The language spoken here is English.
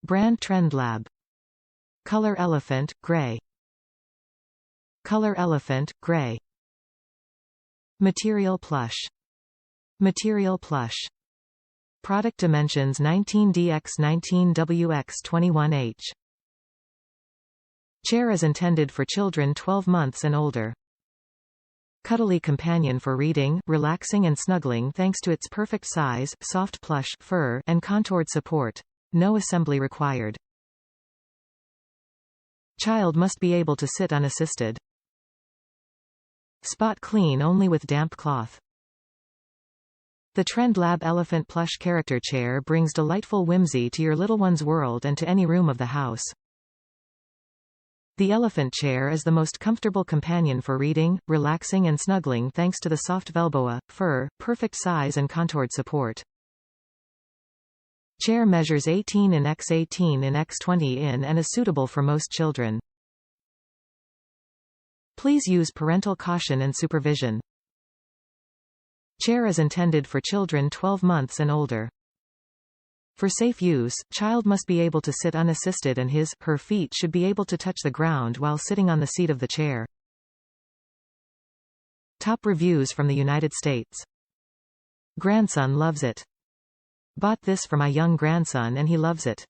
BrandTrend Lab. ColorElephant, gray. ColorElephant, gray. MaterialPlush. MaterialPlush. Product dimensions 19D x 19W x 21H. Chair is intended for children 12 months and older. Cuddly companion for reading, relaxing and snuggling thanks to its perfect size, soft plush fur, and contoured support. No assembly required. Child must be able to sit unassisted. Spot clean only with damp cloth. The Trend Lab Elephant Plush Character Chair brings delightful whimsy to your little one's world and to any room of the house. The elephant chair is the most comfortable companion for reading, relaxing and snuggling thanks to the soft velboa, fur, perfect size and contoured support. Chair measures 18 in x 18 in x 20 in and is suitable for most children. Please use parental caution and supervision. Chair is intended for children 12 months and older. For safe use, child must be able to sit unassisted and his/her feet should be able to touch the ground while sitting on the seat of the chair. Top reviews from the United States. Grandson loves it. Bought this for my young grandson and he loves it.